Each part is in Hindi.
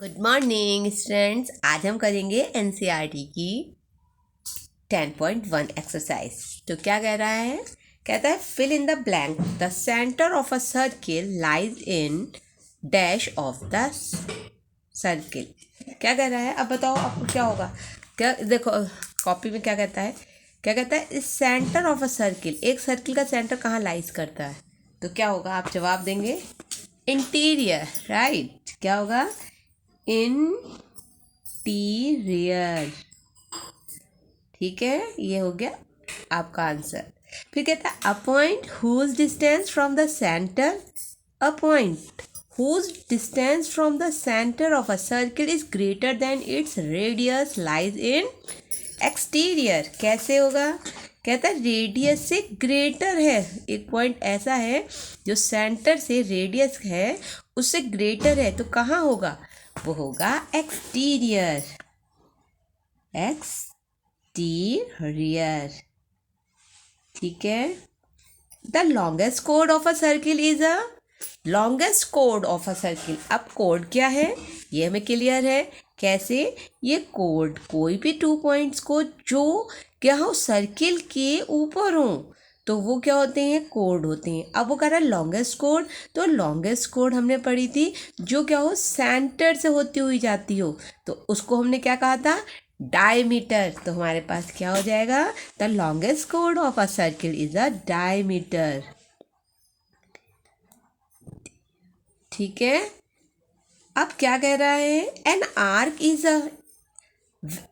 Good morning students. आज हम करेंगे एनसीईआरटी की 10.1 एक्सरसाइज। तो क्या कह रहा है? कहता है fill in the blank, the centre of a circle lies in dash of the circle. क्या कह रहा है? अब बताओ आपको क्या होगा। क्या देखो कॉपी में क्या कहता है? क्या कहता है? इस सेंटर ऑफ अ सर्किल, एक सर्किल का सेंटर कहाँ लाइज करता है? तो क्या होगा? आप जवाब देंगे इंटीरियर, राइट। क्या होगा? इंटीरियर। ठीक है, ये हो गया आपका आंसर। फिर कहता है a point whose distance from the centre, a point whose distance from the centre of a circle is greater than its radius lies in exterior. कैसे होगा? कहता है रेडियस से ग्रेटर है, एक पॉइंट ऐसा है जो सेंटर से रेडियस है उससे ग्रेटर है, तो कहाँ होगा? वो होगा एक्सटीरियर, एक्सटीरियर। ठीक है। द लॉन्गेस्ट कोड of a circle is a, longest कोड ऑफ अ सर्किल। अब कोड क्या है ये हमें क्लियर है। कैसे? ये कोड कोई भी 2 पॉइंट्स को जो क्या हो सर्किल के ऊपर हो तो वो क्या होते हैं? कोड होते हैं। अब वो कह रहा है लॉन्गेस्ट कोड, तो लॉन्गेस्ट कोड हमने पढ़ी थी जो क्या हो सेंटर से होती हुई जाती हो, तो उसको हमने क्या कहा था? डायमीटर। तो हमारे पास क्या हो जाएगा? द लॉन्गेस्ट कोड of a circle is a diameter. ठीक है। अब क्या कह रहा है? An arc is a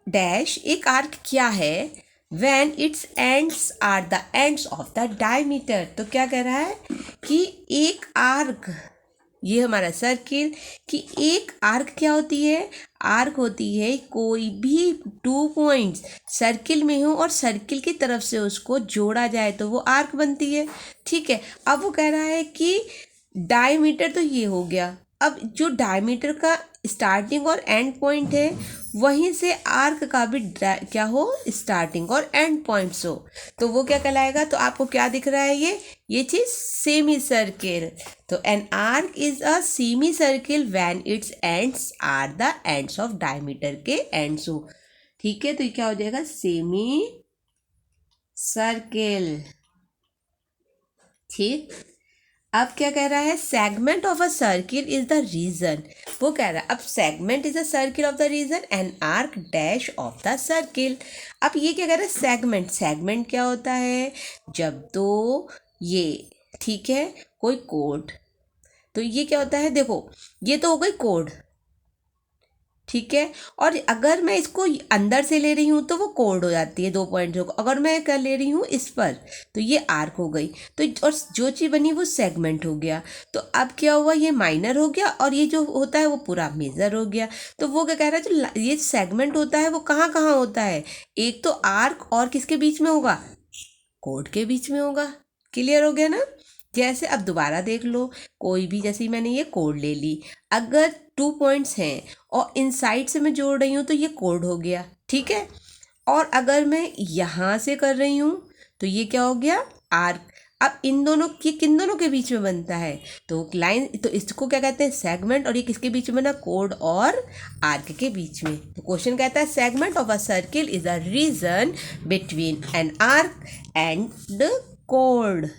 dash, एक आर्क क्या है? When its ends are the ends of the diameter. तो क्या कह रहा है कि एक आर्क, ये हमारा सर्किल की एक आर्क क्या होती है? आर्क होती है कोई भी 2 पॉइंट्स सर्किल में हो और सर्किल की तरफ से उसको जोड़ा जाए तो वो आर्क बनती है। ठीक है। अब वो कह रहा है कि डायमीटर तो ये हो गया। अब जो डायमीटर का स्टार्टिंग और एंड पॉइंट है वहीं से आर्क का भी क्या हो? स्टार्टिंग और एंड पॉइंट्स हो, तो वो क्या कहलाएगा? तो आपको क्या दिख रहा है? ये चीज सेमी सर्किल। तो an arc is a semicircle when its ends are the ends of diameter के एंड्स हो। ठीक है, तो ये क्या हो जाएगा? Semicircle. ठीक। अब क्या कह रहा है? Segment of a circle is the region. वो कह रहा है अब segment is a circle of the region and arc dash of the circle. अब ये क्या कह रहा है? सेगमेंट, सेगमेंट क्या होता है? जब दो ये, ठीक है, कोई कोड, तो ये क्या होता है? देखो ये तो हो गई कोड, ठीक है, और अगर मैं इसको अंदर से ले रही हूँ तो वो कोड हो जाती है 2 पॉइंट। अगर मैं कर ले रही हूँ इस पर तो ये आर्क हो गई। तो और जो चीज़ बनी वो सेगमेंट हो गया। तो अब क्या हुआ? ये माइनर हो गया और ये जो होता है वो पूरा मेजर हो गया। तो वो क्या कह रहा है? जो ये सेगमेंट होता है वो कहाँ कहाँ होता है? एक तो आर्क और किसके बीच में होगा? कोड के बीच में होगा। क्लियर हो गया ना? जैसे अब दोबारा देख लो, कोई भी, जैसे मैंने ये कोड ले ली, अगर 2 पॉइंट्स हैं और इनसाइड से मैं जोड़ रही हूँ तो ये कोड हो गया, ठीक है। और अगर मैं यहाँ से कर रही हूँ तो ये क्या हो गया? आर्क। अब इन दोनों की किन दोनों के बीच में बनता है? तो लाइन, तो इसको क्या कहते हैं? सेगमेंट। और ये किसके बीच में बना? कोड और आर्क के बीच में। तो क्वेश्चन कहता है segment of a circle is a region between an arc and the कोड।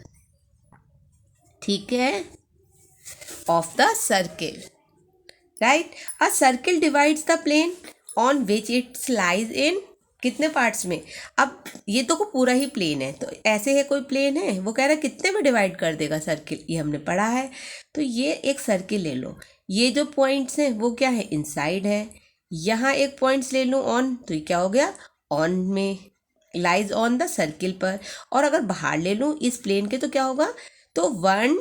ठीक है, of the circle, right. A circle divides the plane on which its lies in, कितने पार्ट्स में? अब ये तो को पूरा ही प्लेन है, तो ऐसे है कोई प्लेन है, वो कह रहा है कितने में डिवाइड कर देगा सर्किल, ये हमने पढ़ा है। तो ये एक सर्किल ले लो, ये जो पॉइंट्स हैं वो क्या है? इनसाइड है। यहाँ एक पॉइंट्स ले लूँ ऑन, तो ये क्या हो गया? ऑन में, लाइज ऑन द सर्किल पर। और अगर बाहर ले लूँ इस प्लेन के तो क्या होगा? तो 1,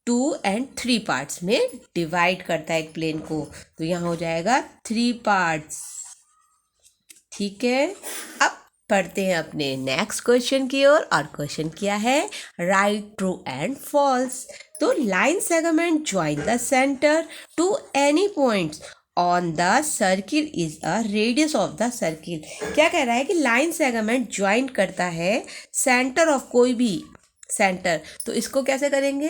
2 एंड 3 पार्ट्स में डिवाइड करता है एक प्लेन को, तो यहाँ हो जाएगा 3 पार्ट्स। ठीक है। अब पढ़ते हैं अपने नेक्स्ट क्वेश्चन की ओर, और क्वेश्चन क्या है? Right, true and false. तो line segment join the centre to any points on the circle is a radius of the circle. क्या कह रहा है कि लाइन सेगमेंट ज्वाइन करता है सेंटर ऑफ कोई भी सेंटर, तो इसको कैसे करेंगे?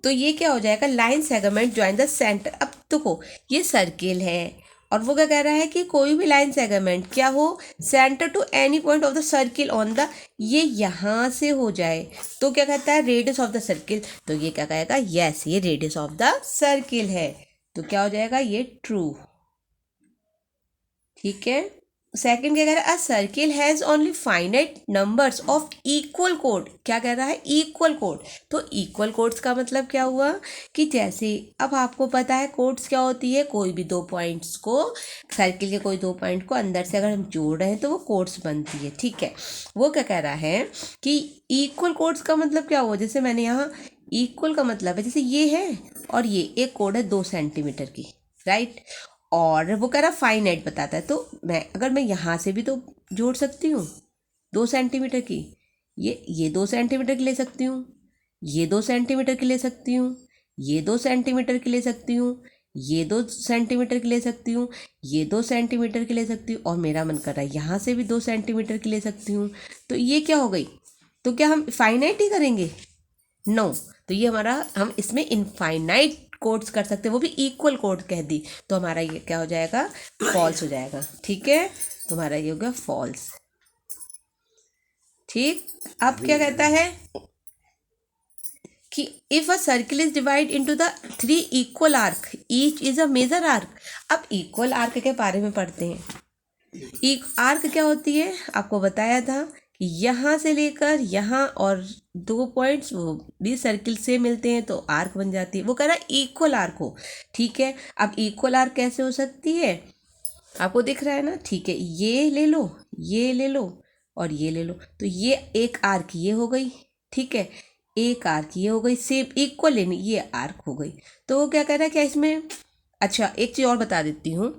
तो ये क्या हो जाएगा? Line segment join the centre. अब देखो ये सर्किल है और वो क्या कह रहा है कि कोई भी लाइन सेगमेंट क्या हो centre to any point of the circle on the, ये यहाँ से हो जाए तो क्या कहता है रेडियस ऑफ द सर्किल, तो ये क्या कहेगा यस ये रेडियस ऑफ द सर्किल है, तो क्या हो जाएगा ये ट्रू। ठीक है, सेकंड क्या कह रहा है अ circle has only finite numbers of equal code, क्या कह रहा है इक्वल कोड, तो इक्वल कोड्स का मतलब क्या हुआ कि जैसे अब आपको पता है कोड्स क्या होती है, कोई भी दो पॉइंट्स को सर्किल के कोई दो पॉइंट को अंदर से अगर हम जोड़ रहे हैं तो वो कोड्स बनती है। ठीक है, वो क्या कह रहा है कि इक्वल कोड्स का मतलब क्या हुआ, जैसे मैंने यहाँ इक्वल का मतलब है जैसे ये है और ये एक कोड है 2 सेंटीमीटर की, राइट, और वो कह रहा फाइनाइट बताता है, तो मैं यहाँ से भी तो जोड़ सकती हूँ 2 सेंटीमीटर की, ये 2 सेंटीमीटर की ले सकती हूँ, ये 2 सेंटीमीटर की ले सकती हूँ, ये 2 सेंटीमीटर की ले सकती हूँ, ये 2 सेंटीमीटर की ले सकती हूँ, ये 2 सेंटीमीटर की ले सकती हूँ, और मेरा मन कर रहा है यहाँ से भी 2 सेंटीमीटर की ले सकती हूँ, तो ये क्या हो गई, तो क्या हम फाइनाइट ही करेंगे, नो, तो ये हमारा हम इसमें इनफाइनाइट कोड्स कर सकते हैं, वो भी इक्वल कोड कह दी, तो हमारा ये क्या हो जाएगा फॉल्स हो जाएगा। ठीक है, तो हमारा ये हो गया फॉल्स। ठीक, अब क्या कहता है कि if a circle is divide into the 3 equal arc each is a major arc, अब इक्वल आर्क के बारे में पढ़ते हैं। एक आर्क क्या होती है, आपको बताया था कि यहाँ से लेकर यहाँ और 2 पॉइंट्स वो भी सर्किल से मिलते हैं तो आर्क बन जाती है, वो कह रहा है इक्वल आर्क हो। ठीक है, अब इक्वल आर्क कैसे हो सकती है, आपको दिख रहा है ना, ठीक है, ये ले लो, ये ले लो और ये ले लो, तो ये एक आर्क ये हो गई, ठीक है, एक आर्क ये हो गई, सेम इक्वल लेनी ये आर्क हो गई, तो वो क्या कह रहा है क्या इसमें, अच्छा एक चीज़ और बता देती हूँ,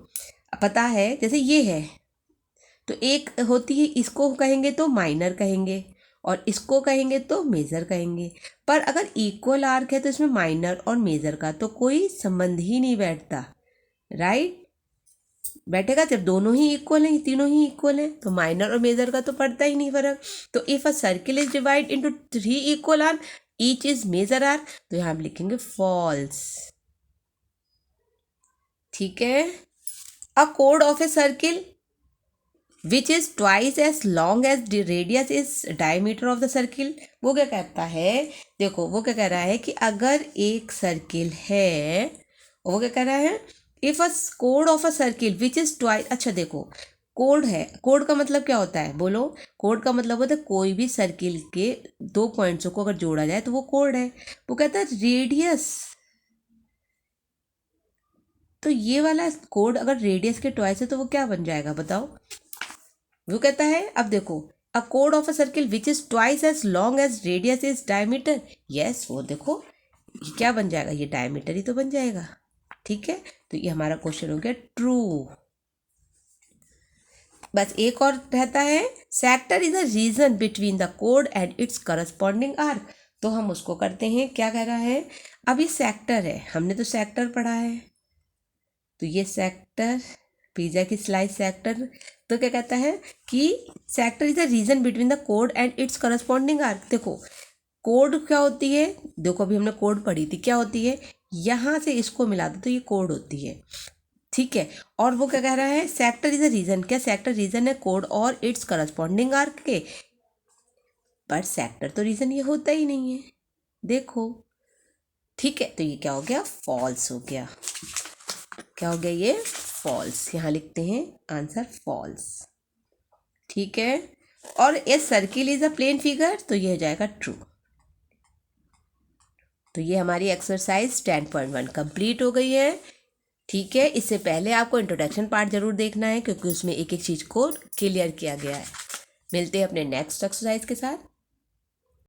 पता है जैसे ये है तो एक होती है, इसको कहेंगे तो माइनर कहेंगे और इसको कहेंगे तो मेजर कहेंगे, पर अगर इक्वल आर्क है तो इसमें माइनर और मेजर का तो कोई संबंध ही नहीं बैठता, राइट, बैठेगा जब दोनों ही इक्वल हैं, तीनों ही इक्वल हैं, तो माइनर और मेजर का तो पड़ता ही नहीं फर्क। तो if a circle is divide into 3 equal arc each is major arc, तो यहाँ हम लिखेंगे फॉल्स। ठीक है, अ कोड of a circle which is twice as long as the radius is diameter of the circle, वो क्या कहता है, देखो वो क्या कह रहा है कि अगर एक सर्किल है, वो क्या कह रहा है इफ अ कोड of a circle which is twice, अच्छा देखो कोड है, कोड का मतलब क्या होता है बोलो, कोड का मतलब होता है कोई भी सर्किल के 2 पॉइंट्सों को अगर जोड़ा जाए तो वो कोड है, वो कहता है रेडियस, तो ये वाला कोड अगर रेडियस के ट्वाइस है तो वो क्या बन जाएगा बताओ, वो कहता है अब देखो अ कोड of a circle which is twice as long as radius is diameter, yes वो देखो ये क्या बन जाएगा, ये डायमीटर ही तो बन जाएगा। ठीक है, तो ये हमारा क्वेश्चन हो गया ट्रू। बस एक और रहता है, sector is a region between the code and it's corresponding arc, तो हम उसको करते हैं, क्या कह रहा है, अभी सेक्टर है, हमने तो सेक्टर पढ़ा है, तो ये सेक्टर पिज्जा की स्लाइस सेक्टर, तो क्या कहता है कि sector is the region between the code and it's corresponding arc, देखो कोड क्या होती है, देखो अभी हमने कोड पढ़ी थी, क्या होती है, यहाँ से इसको मिला दो तो ये कोड होती है। ठीक है, और वो क्या कह रहा है सेक्टर इज अ रीजन, क्या सेक्टर रीजन है कोड और इट्स करस्पॉन्डिंग आर्क के, पर सेक्टर तो रीजन ये होता ही नहीं है, देखो। ठीक है, तो ये क्या हो गया फॉल्स हो गया, क्या हो गया ये फॉल्स, यहाँ लिखते हैं आंसर फॉल्स। ठीक है, और a circle is a plane figure, तो ये हो जाएगा ट्रू। तो ये हमारी एक्सरसाइज 10.1 कंप्लीट हो गई है। ठीक है, इससे पहले आपको इंट्रोडक्शन पार्ट जरूर देखना है क्योंकि उसमें एक एक चीज़ को क्लियर किया गया है। मिलते हैं अपने नेक्स्ट एक्सरसाइज के साथ।